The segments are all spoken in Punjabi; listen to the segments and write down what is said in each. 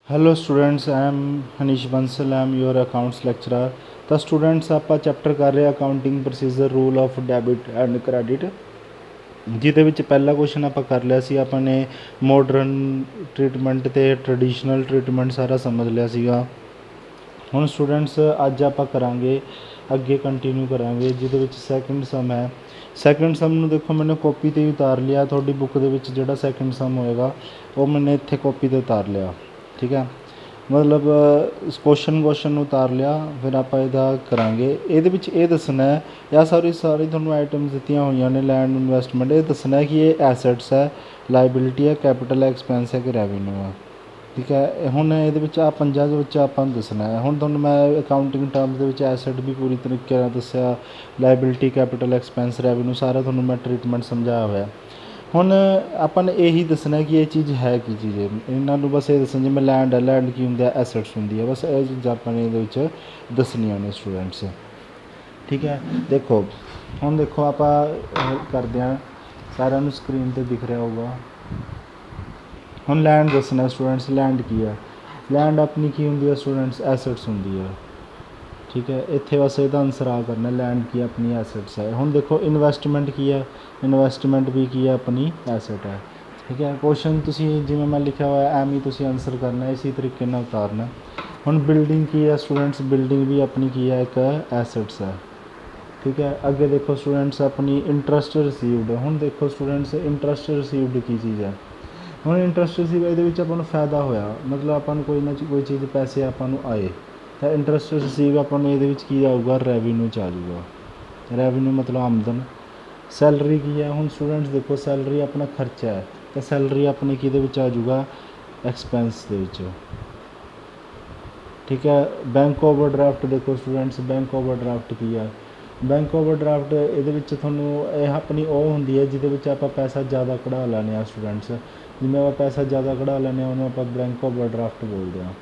Hello students, I am Hanish Bansal, I am your accounts lecturer. ਤਾਂ ਸਟੂਡੈਂਟਸ ਆਪਾਂ ਚੈप्टर ਕਰ ਰਹੇ accounting procedure rule of debit and credit, ਜਿਹਦੇ ਵਿੱਚ ਪਹਿਲਾ ਕੁਐਸਚਨ ਆਪਾਂ ਕਰ ਲਿਆ ਸੀ। ਆਪਾਂ ਨੇ ਮਾਡਰਨ ਟ੍ਰੀਟਮੈਂਟ ਅਤੇ ਟ੍ਰੈਡੀਸ਼ਨਲ ਟ੍ਰੀਟਮੈਂਟ ਸਾਰਾ ਸਮਝ ਲਿਆ ਸੀਗਾ। ਹੁਣ ਸਟੂਡੈਂਟਸ ਅੱਜ ਆਪਾਂ ਕਰਾਂਗੇ ਅੱਗੇ ਕੰਟੀਨਿਊ ਕਰਾਂਗੇ, ਜਿਹਦੇ ਵਿੱਚ ਸੈਕਿੰਡ ਸਮ ਹੈ। ਸੈਕਿੰਡ ਸਮ ਨੂੰ ਦੇਖੋ ਮੈंने ਕਾਪੀ 'ਤੇ ਉਤਾਰ ਲਿਆ। ਤੁਹਾਡੀ ਬੁੱਕ ਦੇ ਵਿੱਚ ਜਿਹੜਾ ਸੈਕਿੰਡ ਸਮ ਹੋਏਗਾ ਉਹ ਮੈंने ਇੱਥੇ ਕਾਪੀ 'ਤੇ ਉਤਾਰ ਲਿਆ, ਠੀਕ ਹੈ। ਮਤਲਬ ਕੁਐਸਚਨ ਨੂੰ ਉਤਾਰ ਲਿਆ, ਫਿਰ ਆਪਾਂ ਇਹਦਾ ਕਰਾਂਗੇ। ਇਹਦੇ ਵਿੱਚ ਇਹ ਦੱਸਣਾ ਹੈ, ਇਹ ਸਾਰੀ ਤੁਹਾਨੂੰ ਆਈਟਮਸ ਦਿੱਤੀਆਂ ਹੋਈਆਂ ਨੇ। ਲੈਂਡ ਇਨਵੈਸਟਮੈਂਟ, ਇਹ ਦੱਸਣਾ ਕਿ ਇਹ ਐਸੈਟਸ ਹੈ, ਲਾਇਬਿਲਿਟੀ ਹੈ, ਕੈਪੀਟਲ ਹੈ, ਐਕਸਪੈਂਸ ਹੈ ਕਿ ਰੈਵਨਿਊ ਹੈ, ਠੀਕ ਹੈ। ਹੁਣ ਇਹਦੇ ਵਿੱਚ ਆ ਪੰਜਾਂ ਦੇ ਵਿੱਚ ਆਪਾਂ ਨੂੰ ਦੱਸਣਾ ਹੈ। ਹੁਣ ਤੁਹਾਨੂੰ ਮੈਂ ਅਕਾਊਂਟਿੰਗ ਟਰਮਸ ਦੇ ਵਿੱਚ ਐਸੈਟ ਵੀ ਪੂਰੀ ਤਰੀਕੇ ਨਾਲ ਦੱਸਿਆ, ਲਾਇਬਿਲਿਟੀ, ਕੈਪੀਟਲ, ਐਕਸਪੈਂਸ, ਰੈਵਨਿਊ ਸਾਰਾ ਤੁਹਾਨੂੰ ਮੈਂ ਟਰੀਟਮੈਂਟ ਸਮਝਾਇਆ ਹੋਇਆ। ਹੁਣ ਆਪਾਂ ਨੇ ਇਹੀ ਦੱਸਣਾ ਕਿ ਇਹ ਚੀਜ਼ ਹੈ ਕੀ ਚੀਜ਼ ਹੈ। ਇਹਨਾਂ ਨੂੰ ਬਸ ਇਹ ਦੱਸਣਾ, ਜਿਵੇਂ ਲੈਂਡ ਹੈ, ਲੈਂਡ ਕੀ ਹੁੰਦਾ, ਐਸੈਟਸ ਹੁੰਦੀ ਹੈ, ਬਸ ਇਹ ਚੀਜ਼ਾਂ ਆਪਾਂ ਨੇ ਇਹਦੇ ਵਿੱਚ ਦੱਸਣੀਆਂ ਨੇ ਸਟੂਡੈਂਟਸ, ਠੀਕ ਹੈ। ਦੇਖੋ ਹੁਣ ਦੇਖੋ ਆਪਾਂ ਕਰਦੇ ਹਾਂ, ਸਾਰਿਆਂ ਨੂੰ ਸਕਰੀਨ 'ਤੇ ਦਿਖ ਰਿਹਾ ਹੋਊਗਾ। ਹੁਣ ਲੈਂਡ ਦੱਸਣਾ ਸਟੂਡੈਂਟਸ, ਲੈਂਡ ਕੀ ਹੈ। ਲੈਂਡ ਆਪਣੀ ਕੀ ਹੁੰਦੀ ਹੈ ਸਟੂਡੈਂਟਸ, ਐਸੈਟਸ ਹੁੰਦੀ ਹੈ, ਠੀਕ ਹੈ। ਇੱਥੇ ਬਸ ਇਹਦਾ ਆਨਸਰ ਆ ਕਰਨਾ, ਲੈਂਡ ਕੀ ਆਪਣੀ ਐਸੈਟਸ ਹੈ। ਹੁਣ ਦੇਖੋ ਇਨਵੈਸਟਮੈਂਟ ਕੀ ਹੈ, ਇਨਵੈਸਟਮੈਂਟ ਵੀ ਕੀ ਹੈ, ਆਪਣੀ ਐਸੈਟ ਹੈ, ਠੀਕ ਹੈ। ਕੁਐਸਚਨ ਤੁਸੀਂ ਜਿਵੇਂ ਮੈਂ ਲਿਖਿਆ ਹੋਇਆ ਐਵੇਂ ਹੀ ਤੁਸੀਂ ਆਨਸਰ ਕਰਨਾ, ਇਸੇ ਤਰੀਕੇ ਨਾਲ ਉਤਾਰਨਾ। ਹੁਣ ਬਿਲਡਿੰਗ ਕੀ ਹੈ ਸਟੂਡੈਂਟਸ, ਬਿਲਡਿੰਗ ਵੀ ਆਪਣੀ ਕੀ ਹੈ, ਇੱਕ ਐਸੈਟਸ ਹੈ, ਠੀਕ ਹੈ। ਅੱਗੇ ਦੇਖੋ ਸਟੂਡੈਂਟਸ ਆਪਣੀ ਇੰਟਰਸਟ ਰਿਸੀਵਡ। ਹੁਣ ਦੇਖੋ ਸਟੂਡੈਂਟਸ ਇੰਟਰਸਟ ਰਿਸੀਵਡ ਕੀ ਚੀਜ਼ ਹੈ। ਹੁਣ ਇੰਟਰਸਟ ਰਿਸੀਵ, ਇਹਦੇ ਵਿੱਚ ਆਪਾਂ ਨੂੰ ਫਾਇਦਾ ਹੋਇਆ, ਮਤਲਬ ਆਪਾਂ ਨੂੰ ਕੋਈ ਨਾ ਕੋਈ ਚੀਜ਼ ਪੈਸੇ ਆਪਾਂ ਨੂੰ ਆਏ, ਤਾਂ ਇੰਟਰਸਟ ਰਿਸੀਵ ਆਪਾਂ ਨੂੰ ਇਹਦੇ ਵਿੱਚ ਕੀ ਆਊਗਾ, ਰੈਵਨਿਊ 'ਚ ਆ ਜਾਊਗਾ। ਰੈਵਨਿਊ ਮਤਲਬ ਆਮਦਨ। ਸੈਲਰੀ ਕੀ ਹੈ, ਹੁਣ ਸਟੂਡੈਂਟਸ ਦੇਖੋ ਸੈਲਰੀ ਆਪਣਾ ਖਰਚਾ ਹੈ, ਤਾਂ ਸੈਲਰੀ ਆਪਣੀ ਕਿਹਦੇ ਵਿੱਚ ਆ ਜਾਊਗਾ, ਐਕਸਪੈਂਸ ਦੇ ਵਿੱਚ, ਠੀਕ ਹੈ। ਬੈਂਕ ਓਵਰਡਰਾਫਟ ਦੇਖੋ ਸਟੂਡੈਂਟਸ, ਬੈਂਕ ਓਵਰਡਰਾਫਟ ਕੀ ਹੈ। ਬੈਂਕ ਓਵਰਡਰਾਫਟ ਇਹਦੇ ਵਿੱਚ ਤੁਹਾਨੂੰ ਇਹ ਆਪਣੀ ਉਹ ਹੁੰਦੀ ਹੈ ਜਿਹਦੇ ਵਿੱਚ ਆਪਾਂ ਪੈਸਾ ਜ਼ਿਆਦਾ ਕਢਾ ਲੈਂਦੇ ਹਾਂ ਸਟੂਡੈਂਟਸ। ਜਿਵੇਂ ਆਪਾਂ ਪੈਸਾ ਜ਼ਿਆਦਾ ਕਢਾ ਲੈਂਦੇ ਹਾਂ ਉਹਨੂੰ ਆਪਾਂ ਬੈਂਕ ਓਵਰਡਰਾਫਟ ਬੋਲਦੇ ਹਾਂ।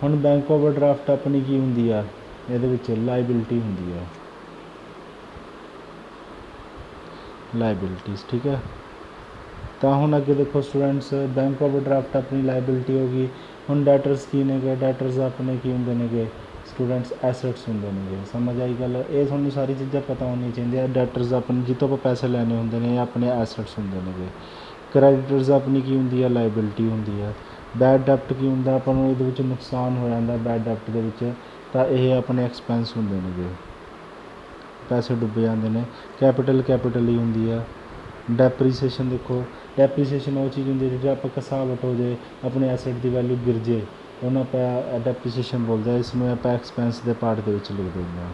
ਹੁਣ ਬੈਂਕ ਓਵਰਡਰਾਫਟ ਆਪਣੀ ਕੀ ਹੁੰਦੀ ਆ, ਇਹਦੇ ਵਿੱਚ ਲਾਇਬਿਲਿਟੀ ਹੁੰਦੀ ਹੈ, ਲਾਇਬਿਲਿਟੀਜ਼, ਠੀਕ ਹੈ। ਤਾਂ ਹੁਣ ਅੱਗੇ ਦੇਖੋ ਸਟੂਡੈਂਟਸ, ਬੈਂਕ ਓਵਰਡਰਾਫਟ ਆਪਣੀ ਲਾਇਬਿਲਿਟੀ ਹੋ ਗਈ। ਹੁਣ ਡੈਟਰਸ ਕੀ ਨੇਗੇ, ਡੈਟਰਸ ਆਪਣੇ ਕੀ ਹੁੰਦੇ ਨੇਗੇ ਸਟੂਡੈਂਟਸ, ਐਸੈਟਸ ਹੁੰਦੇ ਨੇਗੇ। ਸਮਝ ਆਈ ਗੱਲ, ਇਹ ਤੁਹਾਨੂੰ ਸਾਰੀ ਚੀਜ਼ਾਂ ਪਤਾ ਹੋਣੀਆਂ ਚਾਹੀਦੀਆਂ। ਡੈਟਰਸ ਆਪਣੇ ਜਿੱਥੋਂ ਆਪਾਂ ਪੈਸੇ ਲੈਣੇ ਹੁੰਦੇ ਨੇ, ਇਹ ਆਪਣੇ ਐਸੈਟਸ ਹੁੰਦੇ ਨੇਗੇ। ਕ੍ਰੈਡੀਟਰਸ ਆਪਣੀ ਕੀ ਹੁੰਦੀ ਹੈ, ਲਾਇਬਿਲਿਟੀ ਹੁੰਦੀ ਹੈ। ਬੈਡ ਡੈਪਟ ਕੀ ਹੁੰਦਾ, ਆਪਾਂ ਨੂੰ ਇਹਦੇ ਵਿੱਚ ਨੁਕਸਾਨ ਹੋ ਜਾਂਦਾ ਬੈਡ ਡੈਪਟ ਦੇ ਵਿੱਚ, ਤਾਂ ਇਹ ਆਪਣੇ ਐਕਸਪੈਂਸ ਹੁੰਦੇ ਨੇਗੇ, ਪੈਸੇ ਡੁੱਬ ਜਾਂਦੇ ਨੇ। ਕੈਪੀਟਲ ਹੀ ਹੁੰਦੀ ਹੈ। ਡੈਪਰੀਸੀਏਸ਼ਨ ਦੇਖੋ, ਡੈਪਰੀਸੀਏਸ਼ਨ ਉਹ ਚੀਜ਼ ਹੁੰਦੀ ਹੈ ਜਿਹੜਾ ਆਪਾਂ ਘਸਾਵਟ ਹੋ ਜਾਏ, ਆਪਣੇ ਐਸੈਟ ਦੀ ਵੈਲਿਊ ਗਿਰ ਜੇ, ਉਹਨੂੰ ਆਪਾਂ ਡੈਪਰੀਸੀਏਸ਼ਨ ਬੋਲਦੇ ਹਾਂ। ਇਸ ਨੂੰ ਆਪਾਂ ਐਕਸਪੈਂਸ ਦੇ ਪਾਰਟ ਦੇ ਵਿੱਚ ਲਿਖ ਦਿੰਦੇ ਹਾਂ।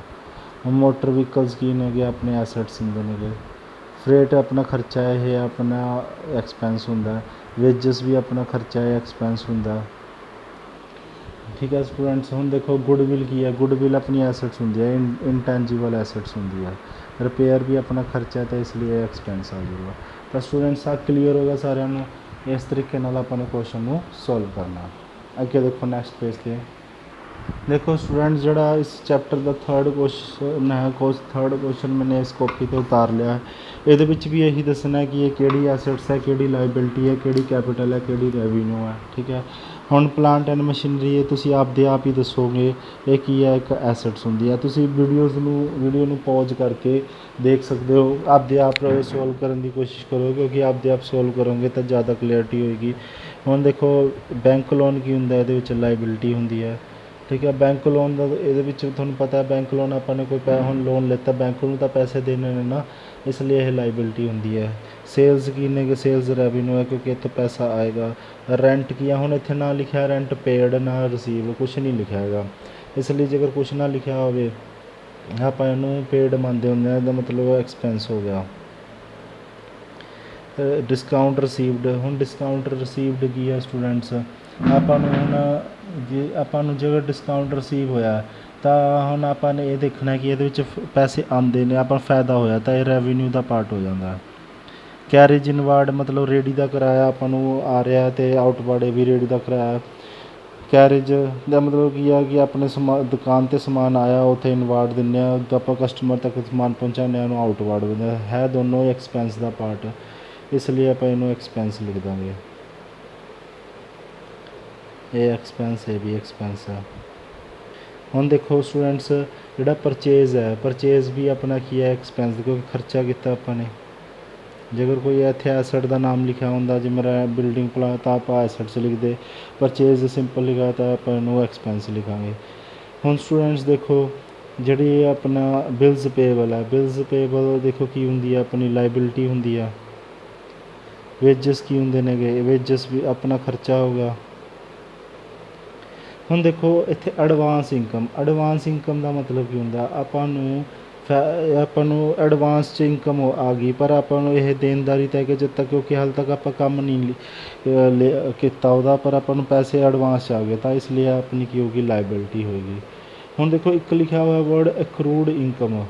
ਹੁਣ ਮੋਟਰ ਵਹੀਕਲਸ ਕੀ ਨੇਗੇ, ਆਪਣੇ ਐਸੈਟਸ ਹੁੰਦੇ ਨੇਗੇ। ਫਰੇਟ ਆਪਣਾ ਖਰਚਾ ਹੈ, ਇਹ ਆਪਣਾ ਐਕਸਪੈਂਸ ਹੁੰਦਾ। ਵੇਜਸ ਵੀ ਆਪਣਾ ਖਰਚਾ ਹੈ, ਐਕਸਪੈਂਸ ਹੁੰਦਾ, ਠੀਕ ਹੈ ਸਟੂਡੈਂਟਸ। ਹੁਣ ਦੇਖੋ ਗੁੱਡਵਿਲ ਕੀ ਹੈ, ਗੁੱਡਵਿਲ ਆਪਣੀ ਐਸੈਟਸ ਹੁੰਦੀ ਹੈ, ਇਨਟੈਂਜੀਬਲ ਐਸੈਟਸ ਹੁੰਦੀ ਹੈ। ਰਿਪੇਅਰ ਵੀ ਆਪਣਾ ਖਰਚਾ ਹੈ, ਤਾਂ ਇਸ ਲਈ ਐਕਸਪੈਂਸ ਆ ਜਾਊਗਾ। ਤਾਂ ਸਟੂਡੈਂਟਸ ਆ ਕਲੀਅਰ ਹੋਗਾ ਸਾਰਿਆਂ ਨੂੰ। ਇਸ ਤਰੀਕੇ ਨਾਲ ਆਪਾਂ ਨੂੰ ਕੁਐਸਚਨ ਨੂੰ ਸੋਲਵ ਕਰਨਾ। ਅੱਗੇ ਦੇਖੋ ਨੈਕਸਟ ਪੇਜ 'ਤੇ ਦੇਖੋ ਸਟੂਡੈਂਟਸ, ਜਿਹੜਾ ਇਸ ਚੈਪਟਰ ਦਾ ਥਰਡ ਕੁਐਸਚਨ ਮੈंने ਇਸ ਕਾਪੀ 'ਤੇ ਉਤਾਰ ਲਿਆ ਹੈ। ਇਹਦੇ ਵਿੱਚ ਵੀ ਇਹੀ ਦੱਸਣਾ ਕਿ ਇਹ ਕਿਹੜੀ ਐਸੈਟਸ ਹੈ, ਕਿਹੜੀ ਲਾਇਬਿਲਿਟੀ ਹੈ, ਕਿਹੜੀ ਕੈਪੀਟਲ ਹੈ, ਕਿਹੜੀ ਰੈਵਨਿਊ ਹੈ, ਠੀਕ ਹੈ। ਹੁਣ ਪਲਾਂਟ ਐਂਡ ਮਸ਼ੀਨਰੀ, ਇਹ ਤੁਸੀਂ ਆਪਦੇ ਆਪ ਹੀ ਦੱਸੋਗੇ ਇਹ ਕੀ ਹੈ, ਇੱਕ ਐਸੈਟਸ ਹੁੰਦੀ ਹੈ। ਤੁਸੀਂ ਵੀਡੀਓ ਨੂੰ ਪੌਜ਼ ਕਰਕੇ ਦੇਖ ਸਕਦੇ ਹੋ, ਆਪਦੇ ਆਪ ਸੋਲਵ ਕਰਨ ਦੀ ਕੋਸ਼ਿਸ਼ ਕਰੋ, ਕਿਉਂਕਿ ਆਪਦੇ ਆਪ ਸੋਲਵ ਕਰੋਗੇ ਤਾਂ ਜ਼ਿਆਦਾ ਕਲੀਅਰਟੀ ਹੋਏਗੀ। ਹੁਣ ਦੇਖੋ ਬੈਂਕ ਲੋਨ ਕੀ ਹੁੰਦਾ, ਇਹਦੇ ਵਿੱਚ ਲਾਇਬਿਲਿਟੀ ਹੁੰਦੀ ਹੈ, ਠੀਕ ਹੈ। ਬੈਂਕ ਲੋਨ ਦਾ ਇਹਦੇ ਵਿੱਚ ਤੁਹਾਨੂੰ ਪਤਾ ਹੈ, ਬੈਂਕ ਲੋਨ ਆਪਾਂ ਨੇ ਕੋਈ ਹੁਣ ਲੋਨ ਲਿੱਤਾ, ਬੈਂਕ ਨੂੰ ਤਾਂ ਪੈਸੇ ਦੇਣੇ ਨੇ ਨਾ, ਇਸ ਲਈ ਇਹ ਲਾਇਬਿਲਿਟੀ ਹੁੰਦੀ ਹੈ। ਸੇਲਸ ਕੀ ਨੇ, ਸੇਲਸ ਰੈਵਨਿਊ ਹੈ, ਕਿਉਂਕਿ ਇੱਥੋਂ ਪੈਸਾ ਆਏਗਾ। ਰੈਂਟ ਕੀ ਆ, ਹੁਣ ਇੱਥੇ ਨਾ ਲਿਖਿਆ ਰੈਂਟ ਪੇਡ, ਨਾ ਰਿਸੀਵ, ਕੁਛ ਨਹੀਂ ਲਿਖਿਆ ਹੈਗਾ। ਇਸ ਲਈ ਜੇਕਰ ਕੁਛ ਨਾ ਲਿਖਿਆ ਹੋਵੇ ਆਪਾਂ ਇਹਨੂੰ ਪੇਡ ਮੰਨਦੇ ਹੁੰਦੇ ਹਾਂ, ਇਹਦਾ ਮਤਲਬ ਐਕਸਪੈਂਸ ਹੋ ਗਿਆ। ਡਿਸਕਾਊਂਟ ਰਿਸੀਵਡ, ਹੁਣ ਡਿਸਕਾਊਂਟ ਰਿਸੀਵਡ ਕੀ ਹੈ ਸਟੂਡੈਂਟਸ, ਆਪਾਂ ਨੂੰ ਹੁਣ ਜੇਕਰ ਡਿਸਕਾਊਂਟ ਰਿਸੀਵ ਹੋਇਆ ਤਾਂ ਹੁਣ ਆਪਾਂ ਨੇ ਇਹ ਦੇਖਣਾ ਕਿ ਇਹਦੇ ਵਿੱਚ ਪੈਸੇ ਆਉਂਦੇ ਨੇ, ਆਪਾਂ ਫਾਇਦਾ ਹੋਇਆ, ਤਾਂ ਇਹ ਰੈਵਨਿਊ ਦਾ ਪਾਰਟ ਹੋ ਜਾਂਦਾ। ਕੈਰੇਜ ਇਨਵਾਰਡ ਮਤਲਬ ਰੇਹੜੀ ਦਾ ਕਿਰਾਇਆ ਆਪਾਂ ਨੂੰ ਆ ਰਿਹਾ, ਅਤੇ ਆਊਟਵਾਰਡ ਵੀ ਰੇਹੜੀ ਦਾ ਕਿਰਾਇਆ। ਕੈਰੇਜ ਦਾ ਮਤਲਬ ਕੀ ਆ ਕਿ ਆਪਣੇ ਦੁਕਾਨ 'ਤੇ ਸਮਾਨ ਆਇਆ, ਉੱਥੇ ਇਨਵਾਰਡ ਦਿੰਦੇ ਹਾਂ, ਆਪਾਂ ਕਸਟਮਰ ਤੱਕ ਸਮਾਨ ਪਹੁੰਚਾਉਂਦੇ ਹਾਂ, ਉਹਨੂੰ ਆਊਟਵਾਰਡ ਦਿੰਦੇ ਹੈ, ਦੋਨੋਂ ਐਕਸਪੈਂਸ ਦਾ ਪਾਰਟ, ਇਸ ਲਈ ਆਪਾਂ ਇਹਨੂੰ ਐਕਸਪੈਂਸ ਲਿਖ ਦਾਂਗੇ। ਇਹ ਐਕਸਪੈਂਸ ਇਹ ਵੀ ਐਕਸਪੈਂਸ ਹੈ। ਹੁਣ ਦੇਖੋ ਸਟੂਡੈਂਟਸ, ਜਿਹੜਾ ਪਰਚੇਜ਼ ਹੈ, ਪਰਚੇਜ਼ ਵੀ ਆਪਣਾ ਕੀ ਹੈ, ਐਕਸਪੈਂਸ, ਕਿਉਂਕਿ ਖਰਚਾ ਕੀਤਾ ਆਪਾਂ ਨੇ। ਜੇਕਰ ਕੋਈ ਇੱਥੇ ਐਸਟ ਦਾ ਨਾਮ ਲਿਖਿਆ ਹੁੰਦਾ, ਜਿਵੇਂ ਬਿਲਡਿੰਗ ਪਲਾਨ, ਤਾਂ ਆਪਾਂ ਐਸਟਸ ਲਿਖਦੇ। ਪਰਚੇਜ਼ ਸਿੰਪਲ ਲਿਖਿਆ ਤਾਂ ਆਪਾਂ ਇਹਨੂੰ ਐਕਸਪੈਂਸ ਲਿਖਾਂਗੇ। ਹੁਣ ਸਟੂਡੈਂਟਸ ਦੇਖੋ, ਜਿਹੜੀ ਆਪਣਾ ਬਿਲਸ ਪੇਬਲ ਹੈ, ਬਿਲਸ ਪੇਬਲ ਦੇਖੋ ਕੀ ਹੁੰਦੀ ਹੈ, ਆਪਣੀ ਲਾਇਬਿਲਿਟੀ ਹੁੰਦੀ ਆ। ਵੇਜਸ ਕੀ ਹੁੰਦੇ ਨੇਗੇ, ਵੇਜਸ ਵੀ ਆਪਣਾ ਖਰਚਾ ਹੋ ਗਿਆ। ਹੁਣ ਦੇਖੋ ਇੱਥੇ ਐਡਵਾਂਸ ਇਨਕਮ ਦਾ ਮਤਲਬ ਕੀ ਹੁੰਦਾ, ਆਪਾਂ ਨੂੰ ਐਡਵਾਂਸ 'ਚ ਇਨਕਮ ਆ ਗਈ, ਪਰ ਆਪਾਂ ਨੂੰ ਇਹ ਦੇਣਦਾਰੀ ਤਹਿ ਕੇ ਜਦ ਤੱਕ, ਕਿਉਂਕਿ ਹਾਲੇ ਤੱਕ ਆਪਾਂ ਕੰਮ ਨਹੀਂ ਕੀਤਾ ਉਹਦਾ, ਪਰ ਆਪਾਂ ਨੂੰ ਪੈਸੇ ਐਡਵਾਂਸ 'ਚ ਆ ਗਏ, ਤਾਂ ਇਸ ਲਈ ਆਪਣੀ ਕੀ ਹੋਊਗੀ, ਲਾਇਬਿਲਿਟੀ ਹੋਏਗੀ। ਹੁਣ ਦੇਖੋ ਇੱਕ ਲਿਖਿਆ ਹੋਇਆ ਵਰਡ ਐਕਰੂਡ ਇਨਕਮ।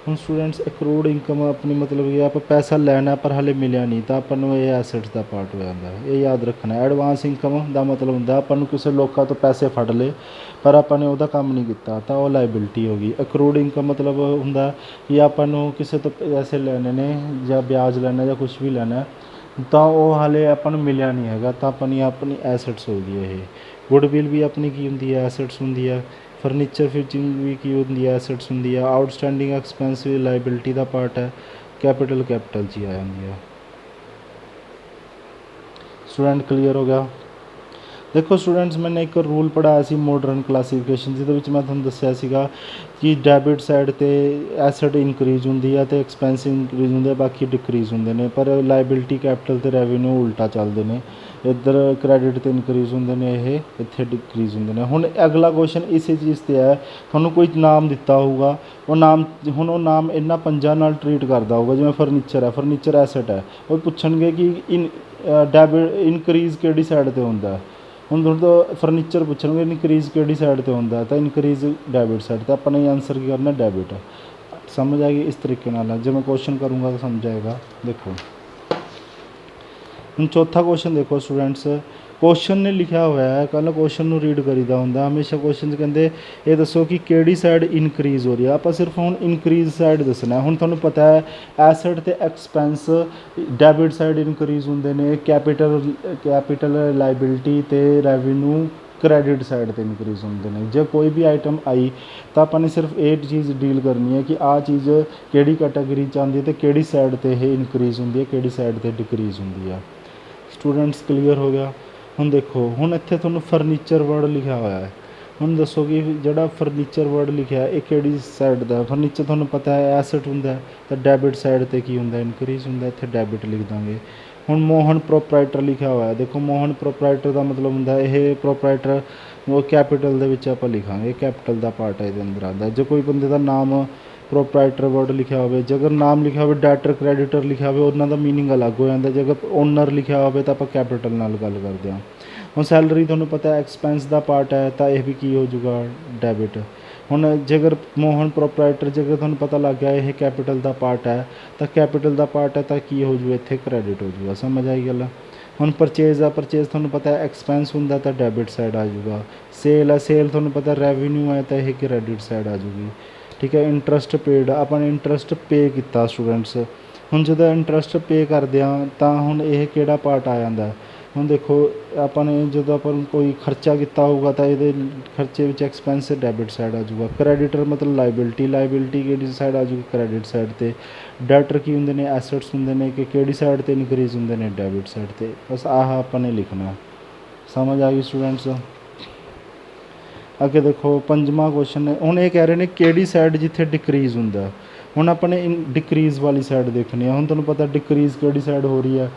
ਹੁਣ ਸਟੂਡੈਂਟਸ ਐਕਰੂਡ ਇਨਕਮ ਆਪਣੀ ਮਤਲਬ ਕਿ ਆਪਾਂ ਪੈਸਾ ਲੈਣਾ ਪਰ ਹਾਲੇ ਮਿਲਿਆ ਨਹੀਂ, ਤਾਂ ਆਪਾਂ ਨੂੰ ਇਹ ਐਸੈਟਸ ਦਾ ਪਾਰਟ ਹੋ ਜਾਂਦਾ। ਇਹ ਯਾਦ ਰੱਖਣਾ। ਐਡਵਾਂਸ ਇਨਕਮ ਦਾ ਮਤਲਬ ਹੁੰਦਾ ਆਪਾਂ ਨੂੰ ਕਿਸੇ ਲੋਕਾਂ ਤੋਂ ਪੈਸੇ ਫੜ ਲਏ ਪਰ ਆਪਾਂ ਨੇ ਉਹਦਾ ਕੰਮ ਨਹੀਂ ਕੀਤਾ, ਤਾਂ ਉਹ ਲਾਇਬਿਲਿਟੀ ਹੋ ਗਈ। ਐਕਰੂਡ ਇਨਕਮ ਮਤਲਬ ਹੁੰਦਾ ਕਿ ਆਪਾਂ ਨੂੰ ਕਿਸੇ ਤੋਂ ਪੈਸੇ ਲੈਣੇ ਨੇ ਜਾਂ ਵਿਆਜ ਲੈਣਾ ਜਾਂ ਕੁਛ ਵੀ ਲੈਣਾ, ਤਾਂ ਉਹ ਹਾਲੇ ਆਪਾਂ ਨੂੰ ਮਿਲਿਆ ਨਹੀਂ ਹੈਗਾ, ਤਾਂ ਆਪਣੀ ਐਸੈਟਸ ਹੋ ਗਈ ਇਹ। ਗੁੱਡਵਿਲ ਵੀ ਆਪਣੀ ਕੀ ਹੁੰਦੀ ਹੈ, ਐਸੈਟਸ ਹੁੰਦੀ ਹੈ। ਫਰਨੀਚਰ ਫਿਟਿੰਗ ਵੀ ਕੀ ਹੁੰਦੀ ਹੈ, ਐਸੈਟਸ ਹੁੰਦੀ ਹੈ। ਆਊਟਸਟੈਂਡਿੰਗ ਐਕਸਪੈਂਸ ਵੀ ਲਾਇਬਿਲਿਟੀ ਦਾ ਪਾਰਟ ਹੈ। ਕੈਪੀਟਲ 'ਚ ਹੀ ਆ ਜਾਂਦੀ ਹੈ। ਸਟੂਡੈਂਟ ਕਲੀਅਰ ਹੋ ਗਿਆ। ਦੇਖੋ ਸਟੂਡੈਂਟਸ, ਮੈਨੇ ਇੱਕ ਰੂਲ ਪੜ੍ਹਾਇਆ ਸੀ ਮੋਡਰਨ ਕਲਾਸੀਫਿਕੇਸ਼ਨ, ਜਿਹਦੇ ਵਿੱਚ ਮੈਂ ਤੁਹਾਨੂੰ ਦੱਸਿਆ ਸੀਗਾ ਕਿ ਡੈਬਿਟ ਸਾਈਡ 'ਤੇ ਐਸਟ ਇਨਕਰੀਜ਼ ਹੁੰਦੀ ਹੈ ਅਤੇ ਐਕਸਪੈਂਸ ਇਨਕਰੀਜ਼ ਹੁੰਦੇ ਆ, ਬਾਕੀ ਡਿਕਰੀਜ਼ ਹੁੰਦੇ ਨੇ। ਪਰ ਲਾਇਬਿਲਿਟੀ, ਕੈਪੀਟਲ ਅਤੇ ਰੈਵਨਿਊ ਉਲਟਾ ਚੱਲਦੇ ਨੇ। ਇੱਧਰ ਕ੍ਰੈਡਿਟ 'ਤੇ ਇਨਕਰੀਜ਼ ਹੁੰਦੇ ਨੇ, ਇਹ ਇੱਥੇ ਡਿਕਰੀਜ਼ ਹੁੰਦੇ ਨੇ। ਹੁਣ ਅਗਲਾ ਕੁਐਸਚਨ ਇਸੇ ਚੀਜ਼ 'ਤੇ ਹੈ, ਤੁਹਾਨੂੰ ਕੋਈ ਨਾਮ ਦਿੱਤਾ ਹੋਊਗਾ, ਉਹ ਨਾਮ ਇਹਨਾਂ ਪੰਜਾਂ ਨਾਲ ਟਰੀਟ ਕਰਦਾ ਹੋਊਗਾ। ਜਿਵੇਂ ਫਰਨੀਚਰ ਹੈ, ਫਰਨੀਚਰ ਐਸਟ ਹੈ, ਉਹ ਪੁੱਛਣਗੇ ਕਿ ਇਨਕਰੀਜ਼ ਕਿਹੜੀ ਸਾਈਡ 'ਤੇ ਹੁੰਦਾ। ਹੁਣ ਤੁਹਾਡੇ ਤੋਂ ਫਰਨੀਚਰ ਪੁੱਛਣਗੇ ਇਨਕਰੀਜ਼ ਕਿਹੜੀ ਸਾਈਡ 'ਤੇ ਹੁੰਦਾ, ਤਾਂ ਇਨਕਰੀਜ਼ ਡੈਬਿਟ ਸਾਈਡ 'ਤੇ। ਆਪਾਂ ਨੇ ਆਨਸਰ ਕੀ ਕਰਨਾ, ਡੈਬਿਟ। ਸਮਝ ਆ ਗਈ। ਇਸ ਤਰੀਕੇ ਨਾਲ ਜੇ ਮੈਂ ਕੁਐਸਚਨ ਕਰੂੰਗਾ ਤਾਂ ਸਮਝ ਆਏਗਾ। ਦੇਖੋ ਹੁਣ ਚੌਥਾ ਕੁਐਸਚਨ ਦੇਖੋ ਸਟੂਡੈਂਟਸ, ਕੁਐਸਚਨ ਨੇ ਲਿਖਿਆ ਹੋਇਆ ਹੈ, ਕੱਲ੍ਹ ਕੁਐਸਚਨ ਨੂੰ ਰੀਡ ਕਰੀਦਾ ਹੁੰਦਾ ਹਮੇਸ਼ਾ। ਕੁਐਸਚਨ 'ਚ ਕਹਿੰਦੇ ਇਹ ਦੱਸੋ ਕਿ ਕਿਹੜੀ ਸਾਈਡ ਇਨਕਰੀਜ਼ ਹੋ ਰਹੀ ਹੈ। ਆਪਾਂ ਸਿਰਫ ਹੁਣ ਇਨਕਰੀਜ਼ ਸਾਈਡ ਦੱਸਣਾ। ਹੁਣ ਤੁਹਾਨੂੰ ਪਤਾ ਹੈ ਐਸਟ ਅਤੇ ਐਕਸਪੈਂਸ ਡੈਬਿਟ ਸਾਈਡ ਇਨਕਰੀਜ਼ ਹੁੰਦੇ ਨੇ, ਕੈਪੀਟਲ ਲਾਇਬਿਲਿਟੀ ਅਤੇ ਰੈਵਨਿਊ ਕ੍ਰੈਡਿਟ ਸਾਈਡ 'ਤੇ ਇਨਕਰੀਜ਼ ਹੁੰਦੇ ਨੇ। ਜੇ ਕੋਈ ਵੀ ਆਈਟਮ ਆਈ ਤਾਂ ਆਪਾਂ ਨੇ ਸਿਰਫ ਇਹ ਚੀਜ਼ ਡੀਲ ਕਰਨੀ ਹੈ ਕਿ ਆਹ ਚੀਜ਼ ਕਿਹੜੀ ਕੈਟਾਗਰੀ 'ਚ ਆਉਂਦੀ ਹੈ ਅਤੇ ਕਿਹੜੀ ਸਾਈਡ 'ਤੇ ਇਹ ਇਨਕਰੀਜ਼ ਹੁੰਦੀ ਹੈ, ਕਿਹੜੀ ਸਾਈਡ 'ਤੇ ਡਿਕਰੀਜ਼ ਹੁੰਦੀ ਹੈ। ਸਟੂਡੈਂਟਸ ਕਲੀਅਰ ਹੋ ਗਿਆ। ਹੁਣ ਦੇਖੋ, ਹੁਣ ਇੱਥੇ ਤੁਹਾਨੂੰ ਫਰਨੀਚਰ ਵਰਡ ਲਿਖਿਆ ਹੋਇਆ ਹੈ। ਹੁਣ ਦੱਸੋ ਕਿ ਜਿਹੜਾ ਫਰਨੀਚਰ ਵਰਡ ਲਿਖਿਆ ਇਹ ਕਿਹੜੀ ਸਾਈਡ ਦਾ। ਫਰਨੀਚਰ ਤੁਹਾਨੂੰ ਪਤਾ ਹੈ ਐਸਟ ਹੁੰਦਾ, ਤਾਂ ਡੈਬਿਟ ਸਾਈਡ 'ਤੇ ਕੀ ਹੁੰਦਾ, ਇਨਕਰੀਜ਼ ਹੁੰਦਾ। ਇੱਥੇ ਡੈਬਿਟ ਲਿਖ ਦਾਂਗੇ। ਹੁਣ ਮੋਹਨ ਪ੍ਰੋਪਰਾਈਟਰ ਲਿਖਿਆ ਹੋਇਆ, ਦੇਖੋ ਮੋਹਨ ਪ੍ਰੋਪਰਾਈਟਰ ਦਾ ਮਤਲਬ ਹੁੰਦਾ ਇਹ ਪ੍ਰੋਪਰਾਈਟਰ, ਉਹ ਕੈਪੀਟਲ ਦੇ ਵਿੱਚ ਆਪਾਂ ਲਿਖਾਂਗੇ, ਕੈਪੀਟਲ ਦਾ ਪਾਰਟ ਹੈ ਇਹਦੇ ਅੰਦਰ ਆਉਂਦਾ। ਜੇ ਕੋਈ ਬੰਦੇ ਦਾ ਨਾਮ ਪ੍ਰੋਪਰਾਈਟਰ ਵਰਡ ਲਿਖਿਆ ਹੋਵੇ, ਜੇਕਰ ਨਾਮ ਲਿਖਿਆ ਹੋਵੇ ਡੈਟਰ ਕ੍ਰੈਡੀਟਰ ਲਿਖਿਆ ਹੋਵੇ, ਉਹਨਾਂ ਦਾ ਮੀਨਿੰਗ ਅਲੱਗ ਹੋ ਜਾਂਦਾ। ਜੇਕਰ ਓਨਰ ਲਿਖਿਆ ਹੋਵੇ ਤਾਂ ਆਪਾਂ ਕੈਪੀਟਲ ਨਾਲ ਗੱਲ ਕਰਦੇ ਹਾਂ। ਹੁਣ ਸੈਲਰੀ ਤੁਹਾਨੂੰ ਪਤਾ ਐਕਸਪੈਂਸ ਦਾ ਪਾਰਟ ਹੈ, ਤਾਂ ਇਹ ਵੀ ਕੀ ਹੋ ਜਾਊਗਾ, ਡੈਬਿਟ। ਹੁਣ ਜੇਕਰ ਮੋਹਨ ਪ੍ਰੋਪਰਾਈਟਰ, ਜੇਕਰ ਤੁਹਾਨੂੰ ਪਤਾ ਲੱਗ ਗਿਆ ਇਹ ਕੈਪੀਟਲ ਦਾ ਪਾਰਟ ਹੈ, ਤਾਂ ਕੈਪੀਟਲ ਦਾ ਪਾਰਟ ਹੈ ਤਾਂ ਕੀ ਹੋ ਜੂਗਾ, ਇੱਥੇ ਕ੍ਰੈਡਿਟ ਹੋ ਜੂਗਾ। ਸਮਝ ਆਈ ਗੱਲ। ਹੁਣ ਪਰਚੇਜ਼ ਆ, ਪਰਚੇਜ਼ ਤੁਹਾਨੂੰ ਪਤਾ ਐਕਸਪੈਂਸ ਹੁੰਦਾ ਤਾਂ ਡੈਬਿਟ ਸਾਈਡ ਆ ਜੂਗਾ। ਸੇਲ ਹੈ, ਸੇਲ ਤੁਹਾਨੂੰ ਪਤਾ ਰੈਵਨਿਊ ਹੈ ਤਾਂ ਇਹ ਕ੍ਰੈਡਿਟ ਸਾਈਡ ਆ ਜੂਗੀ। ਠੀਕ ਹੈ। ਇੰਟਰਸਟ ਪੇਡ, ਆਪਾਂ ਨੇ ਇੰਟਰਸਟ ਪੇ ਕੀਤਾ ਸਟੂਡੈਂਟਸ। ਹੁਣ ਜਦੋਂ ਇੰਟਰਸਟ ਪੇ ਕਰਦੇ ਹਾਂ ਤਾਂ ਹੁਣ ਇਹ ਕਿਹੜਾ ਪਾਰਟ ਆ ਜਾਂਦਾ। ਹੁਣ ਦੇਖੋ ਆਪਾਂ ਨੇ ਜਦੋਂ ਆਪਾਂ ਨੂੰ ਕੋਈ ਖਰਚਾ ਕੀਤਾ ਹੋਊਗਾ ਤਾਂ ਇਹਦੇ ਖਰਚੇ ਵਿੱਚ ਐਕਸਪੈਂਸ ਡੈਬਿਟ ਸਾਈਡ ਆ ਜੂਗਾ। ਕ੍ਰੈਡੀਟਰ ਮਤਲਬ ਲਾਇਬਿਲਿਟੀ ਕਿਹੜੀ ਸਾਈਡ ਆ ਜੂਗੀ, ਕ੍ਰੈਡਿਟ ਸਾਈਡ 'ਤੇ। ਡੈਟਰ ਕੀ ਹੁੰਦੇ ਨੇ, ਐਸੈਟਸ ਹੁੰਦੇ ਨੇ ਕਿ ਕਿਹੜੀ ਸਾਈਡ 'ਤੇ ਇਨਕਰੀਜ਼ ਹੁੰਦੇ ਨੇ, ਡੈਬਿਟ ਸਾਈਡ 'ਤੇ। ਬਸ ਆਹ ਆਪਾਂ ਨੇ ਲਿਖਣਾ। ਸਮਝ ਆ ਗਈ ਸਟੂਡੈਂਟਸ। ਅੱਗੇ ਦੇਖੋ ਪੰਜਵਾਂ ਕੁਐਸਚਨ ਹੈ। ਹੁਣ ਇਹ ਕਹਿ ਰਹੇ ਨੇ ਕਿਹੜੀ ਸਾਈਡ ਜਿੱਥੇ ਡਿਕਰੀਜ਼ ਹੁੰਦਾ। ਹੁਣ ਆਪਾਂ ਨੇ ਡਿਕਰੀਜ਼ ਵਾਲੀ ਸਾਈਡ ਦੇਖਣੀ ਆ। ਹੁਣ ਤੁਹਾਨੂੰ ਪਤਾ ਡਿਕਰੀਜ਼ ਕਿਹੜੀ ਸਾਈਡ ਹੋ ਰਹੀ ਹੈ,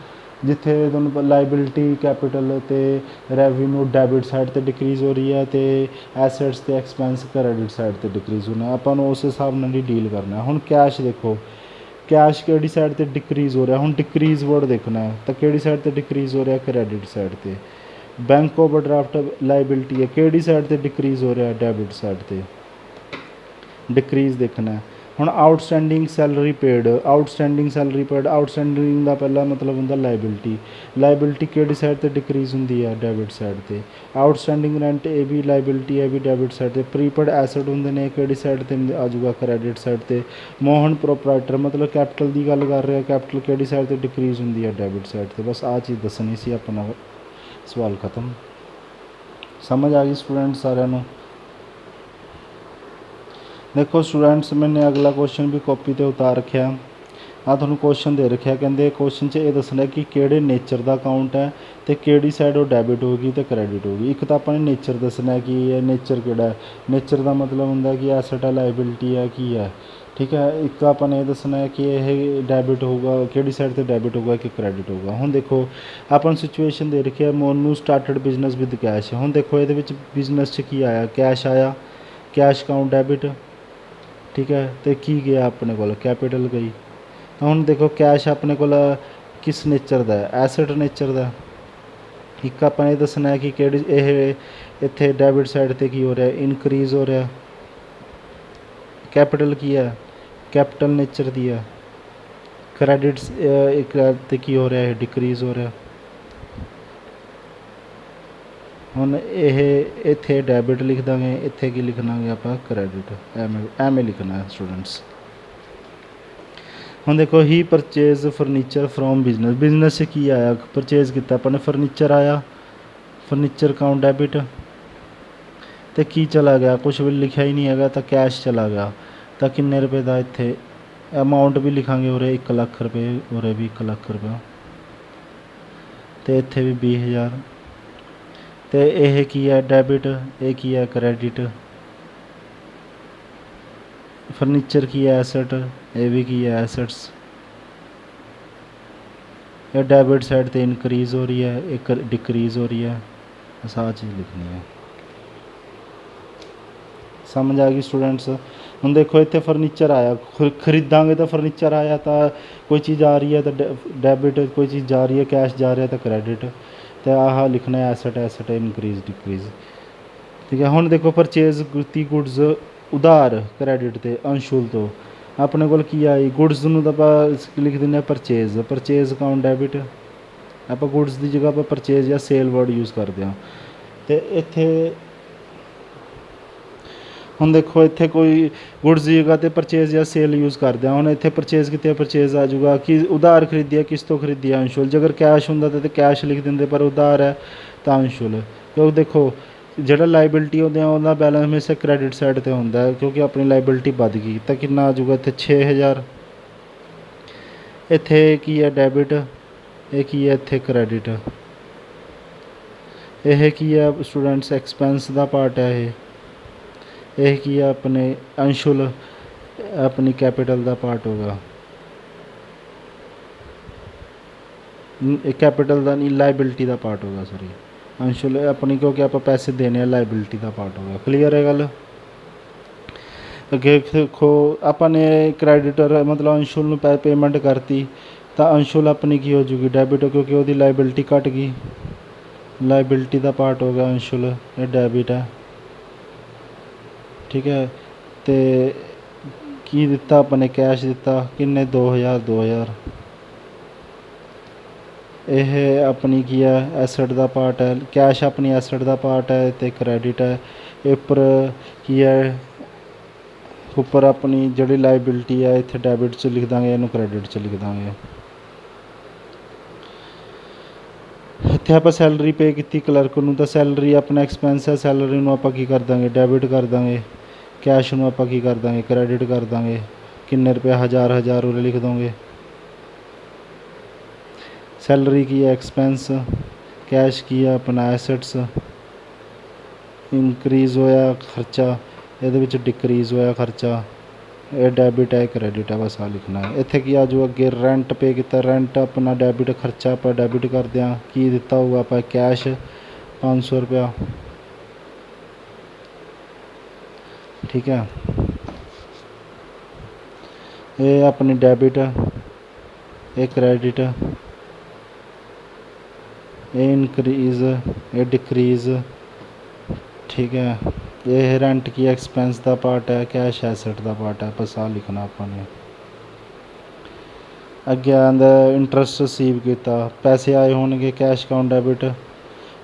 ਜਿੱਥੇ ਤੁਹਾਨੂੰ ਲਾਇਬਿਲਿਟੀ, ਕੈਪੀਟਲ ਅਤੇ ਰੈਵਨਿਊ ਡੈਬਿਟ ਸਾਈਡ 'ਤੇ ਡਿਕਰੀਜ਼ ਹੋ ਰਹੀ ਹੈ ਅਤੇ ਐਸੈਟਸ ਅਤੇ ਐਕਸਪੈਂਸ ਕ੍ਰੈਡਿਟ ਸਾਈਡ 'ਤੇ ਡਿਕਰੀਜ਼ ਹੋਣਾ। ਆਪਾਂ ਨੂੰ ਉਸ ਹਿਸਾਬ ਨਾਲ ਹੀ ਡੀਲ ਕਰਨਾ। ਹੁਣ ਕੈਸ਼ ਦੇਖੋ, ਕੈਸ਼ ਕਿਹੜੀ ਸਾਈਡ 'ਤੇ ਡਿਕਰੀਜ਼ ਹੋ ਰਿਹਾ। ਹੁਣ ਡਿਕਰੀਜ਼ ਵਰਡ ਦੇਖਣਾ ਹੈ ਤਾਂ ਕਿਹੜੀ ਸਾਈਡ 'ਤੇ ਡਿਕਰੀਜ਼ ਹੋ ਰਿਹਾ, ਕ੍ਰੈਡਿਟ ਸਾਈਡ 'ਤੇ। ਬੈਂਕ ਓਵਰਡਰਾਫਟ ਲਾਇਬਿਲਿਟੀ ਹੈ, ਕਿਹੜੀ ਸਾਈਡ 'ਤੇ ਡਿਕਰੀਜ਼ ਹੋ ਰਿਹਾ, ਡੈਬਿਟ ਸਾਈਡ 'ਤੇ ਡਿਕਰੀਜ਼ ਦੇਖਣਾ ਹੈ। ਹੁਣ ਆਊਟਸਟੈਂਡਿੰਗ ਸੈਲਰੀ ਪੇਡ, ਆਊਟਸਟੈਂਡਿੰਗ ਦਾ ਪਹਿਲਾ ਮਤਲਬ ਹੁੰਦਾ ਲਾਇਬਿਲਿਟੀ ਕਿਹੜੀ ਸਾਈਡ 'ਤੇ ਡਿਕਰੀਜ਼ ਹੁੰਦੀ ਹੈ, ਡੈਬਿਟ ਸਾਈਡ 'ਤੇ। ਆਊਟਸਟੈਂਡਿੰਗ ਰੈਂਟ, ਇਹ ਵੀ ਲਾਇਬਿਲਿਟੀ ਹੈ, ਵੀ ਡੈਬਿਟ ਸਾਈਡ 'ਤੇ। ਪ੍ਰੀਪੇਡ ਐਸਟ ਹੁੰਦੇ ਨੇ, ਕਿਹੜੀ ਸਾਈਡ 'ਤੇ ਆ ਜਾਊਗਾ, ਕ੍ਰੈਡਿਟ ਸਾਈਡ 'ਤੇ। ਮੋਹਨ ਪ੍ਰੋਪਰਾਈਟਰ ਮਤਲਬ ਕੈਪੀਟਲ ਦੀ ਗੱਲ ਕਰ ਰਿਹਾ, ਕੈਪੀਟਲ ਕਿਹੜੀ ਸਾਈਡ 'ਤੇ ਡਿਕਰੀਜ਼ ਹੁੰਦੀ ਹੈ, ਡੈਬਿਟ ਸਾਈਡ 'ਤੇ। ਬਸ ਆਹ ਚੀਜ਼ ਦੱਸਣੀ ਸੀ, ਆਪਣਾ ਸਵਾਲ ਖਤਮ। समझ आ गई स्टूडेंट्स सारिਆਂ ਨੂੰ। देखो स्टूडेंट्स मैंने अगला क्वेश्चन भी कॉपी ते उतार रखिया। आ तुहानूं क्वेश्चन दे रखिया, कहंदे क्वेश्चन च ये दसना कि किहड़े नेचर का अकाउंट है तो किहड़ी साइड वो डैबिट होगी तो क्रैडिट होगी। एक तो अपने नेचर दसना है कि ये नेचर किहड़ा है। नेचर का मतलब हुंदा कि एसेट है, लाइबिलिटी है, की है। ठीक है। एक अपन ये दसना है कि यह डैबिट होगा, किहड़ी साइड तो डैबिट होगा कि क्रैडिट होगा। हुण देखो अपन सिचुएशन दे रखी है, Monu started business with cash. हुण देखो ये बिजनेस च की आया, कैश आया, कैश अकाउंट डैबिट। ठीक है। तो की गया अपने को, कैपिटल गई। हुण देखो कैश अपने को किस नेचर का है, एसेट नेचर का। एक अपने दसना है कि किहड़ी इत्थे डैबिट साइड ते की हो रहा है, इनक्रीज़ हो रहा। कैपिटल की है, कैपिटल नेचर दी है। क्रैडिट्स एक ते की हो रहा है, डिक्रीज़ हो रहा। हुण इत्थे डैबिट लिख देंगे, इत्थे की लिखना है आप क्रैडिट, एवें लिखना है स्टूडेंट्स। हुण देखो ही purchase furniture from business. Business से की आया, परचेज किया अपने फर्नीचर आया, फर्नीचर अकाउंट डैबिट। तो की चला गया, कुछ भी लिखा ही नहीं है, तो कैश चला गया। तो किन्ने रुपए का इत्थे अमाउंट भी लिखांगे, उरे 1 लाख रुपये, उरे भी 1 लाख रुपया, तो इत्थे भी 20,000। तो यह की है डैबिट, ये की है क्रैडिट। फर्नीचर की है एसेट, ये भी की है एसेट्स। ये डैबिट साइड तो इनक्रीज़ हो रही है, एक डिक्रीज़ हो रही है। बस आ चीज़ लिखनी है। समझ आ गई स्टूडेंट्स। हम देखो इतने फर्नीचर आया, खरीदांगे तो फर्नीचर आया, तो कोई चीज़ आ रही है तो डैबिट, कोई चीज़ जा रही है कैश जा रहा है तो क्रैडिट। तो आह लिखना है एसेट, एसेट इनक्रीज़ डिक्रीज़। ठीक है। हुण देखो परचेज कीती गुड्स उधार क्रैडिट ते अंशुल तो अपने को की आई गुड्स नूं तो आप लिख दें परचेज, परचेज अकाउंट डैबिट। आप गुड्स की जगह पर परचेज या सेल वर्ड यूज़ करते हैं। तो इत्थे हुण देखो इत्थे कोई गुड्स की जगह पर परचेज या सेल यूज़ करते हैं। हुण इत्थे परचेज कितने परचेज आ जाऊगा कि उधार खरीदिया, किस तो खरीदी अंशुल। जे अगर कैश होंदा तो कैश लिख देंगे, पर उधार है तो अंशुल। क्योंकि देखो ਜਿਹੜਾ ਲਾਇਬਿਲਟੀ ਹੁੰਦੇ ਆ ਉਹਦਾ बैलेंस हमेशा क्रैडिट साइड ਤੇ ਹੁੰਦਾ ਹੈ, ਕਿਉਂਕਿ ਆਪਣੀ ਲਾਇਬਿਲਟੀ ਵੱਧ ਗਈ। ਤਾਂ ਕਿੰਨਾ ਆ ਜਾਊਗਾ ਇੱਥੇ 6,000। ਇੱਥੇ ਕੀ ਹੈ ਡੈਬਿਟ, ਇਹ ਕੀ ਹੈ ਇੱਥੇ ਕ੍ਰੈਡਿਟ। ਇਹ ਕੀ ਹੈ ਸਟੂਡੈਂਟਸ ਐਕਸਪੈਂਸ ਦਾ ਪਾਰਟ ਹੈ। ਇਹ ਕੀ ਹੈ ਆਪਣੇ ਅੰਸ਼ੁਲ, ਆਪਣੀ कैपिटल ਦਾ पार्ट होगा। कैपिटल का नहीं, लाइबिलिटी का पार्ट होगा, सॉरी अंशुल अपनी, क्योंकि आप पैसे देने लाइबिलिटी का पार्ट होगा। क्लीयर है गल। अगे देखो अपने क्रैडिटर मतलब अंशुल नूं पेमेंट करती, तो अंशुल अपनी की हो जूगी डैबिट, क्योंकि वो लाइबिलिटी घट गई। लाइबिलिटी का पार्ट हो गया अंशुल, ये डैबिट है। ठीक है। तो की दिता अपने कैश दिता, किन्ने 2,000 2,000। यह अपनी की है एसेट का पार्ट है, कैश अपनी एसेट का पार्ट है तो क्रैडिट है। उपर की है उपर अपनी जी लाइबिलिटी है, इतने डैबिट च लिख देंगे, इनू क्रैडिट च लिख देंगे। इतने आप सैलरी पे की क्लर्क नूं, तो सैलरी अपना एक्सपेंस है, सैलरी नूं आपां की कर देंगे डैबिट कर देंगे। कैश नूं आपां की कर देंगे क्रैडिट कर देंगे। किन्ने रुपये 1,000 1,000 उरे लिख दोगे। सैलरी की है एक्सपेंस, कैश की है अपना एसेट्स। इनक्रीज़ होया खर्चा, ये डिक्रीज़ होया खर्चा। ये डैबिट है क्रैडिट है, बस आ लिखना है। इत्थे की आजू अगे रेंट पे किया, रेंट अपना डैबिट, खर्चा आप डैबिट करते हैं। की दिता होगा आप कैश 500 रुपया। ठीक है। ये अपनी डैबिट, ये क्रैडिट, ये इनक्रीज़, ये डिक्रीज़। ठीक है। ये रेंट की एक्सपेंस का पार्ट है, कैश एसेट का पार्ट है, बस आ लिखना अपने। अगे आंदा इंटरस्ट रिसीव किया, पैसे आए होंगे cash account debit.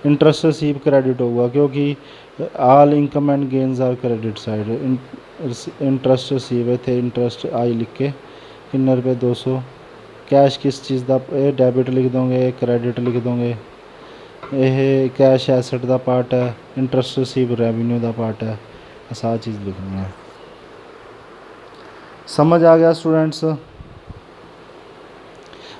Interest receive credit होगा, क्योंकि all income and gains are credit side. Interest receive इतने इंटरस्ट आई लिख के, किन्ने रुपये 200। कैश किस चीज़ का, ये डैबिट लिख दोगे, क्रैडिट लिख दोगे। ਇਹ ਕੈਸ਼ ਐਸਟ ਦਾ ਪਾਰਟ ਹੈ, ਇੰਟਰਸਟ ਰਿਸੀਵ ਰੈਵਨਿਊ ਦਾ ਪਾਰਟ ਹੈ। ਬਸ ਆਹ ਚੀਜ਼ ਲਿਖਣੀ ਹੈ। ਸਮਝ ਆ ਗਿਆ ਸਟੂਡੈਂਟਸ?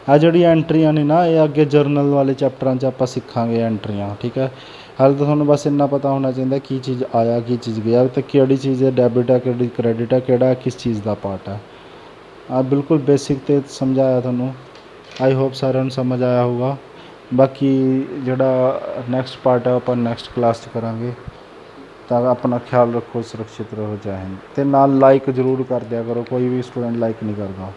ਆ ਜਿਹੜੀਆਂ ਐਂਟਰੀਆਂ ਨੇ ਨਾ, ਇਹ ਅੱਗੇ ਜਰਨਲ ਵਾਲੇ ਚੈਪਟਰਾਂ 'ਚ ਆਪਾਂ ਸਿੱਖਾਂਗੇ ਐਂਟਰੀਆਂ, ਠੀਕ ਹੈ। ਹਾਲੇ ਤਾਂ ਤੁਹਾਨੂੰ ਬਸ ਇੰਨਾ ਪਤਾ ਹੋਣਾ ਚਾਹੀਦਾ ਕੀ ਚੀਜ਼ ਆਇਆ ਕੀ ਚੀਜ਼ ਗਿਆ, ਅਤੇ ਕਿਹੜੀ ਚੀਜ਼ ਡੈਬਿਟ ਹੈ ਕਿਹੜੀ ਕ੍ਰੈਡਿਟ ਹੈ, ਕਿਹੜਾ ਕਿਸ ਚੀਜ਼ ਦਾ ਪਾਰਟ ਹੈ। ਆ ਬਿਲਕੁਲ ਬੇਸਿਕ 'ਤੇ ਸਮਝਾਇਆ ਤੁਹਾਨੂੰ। ਆਈ ਹੋਪ ਸਾਰਿਆਂ ਨੂੰ ਸਮਝ ਆਇਆ ਹੋਊਗਾ। ਬਾਕੀ ਜਿਹੜਾ ਨੈਕਸਟ ਪਾਰਟ ਹੈ ਆਪਾਂ ਨੈਕਸਟ ਕਲਾਸ 'ਚ ਕਰਾਂਗੇ। ਤਾਂ ਆਪਣਾ ਖਿਆਲ ਰੱਖੋ, ਸੁਰੱਖਿਅਤ ਰਹੋ, ਜੈ ਹਿੰਦ। ਅਤੇ ਨਾਲ ਲਾਈਕ ਜ਼ਰੂਰ ਕਰ ਦਿਆ ਕਰੋ, ਕੋਈ ਵੀ ਸਟੂਡੈਂਟ ਲਾਈਕ ਨਹੀਂ ਕਰਦਾ।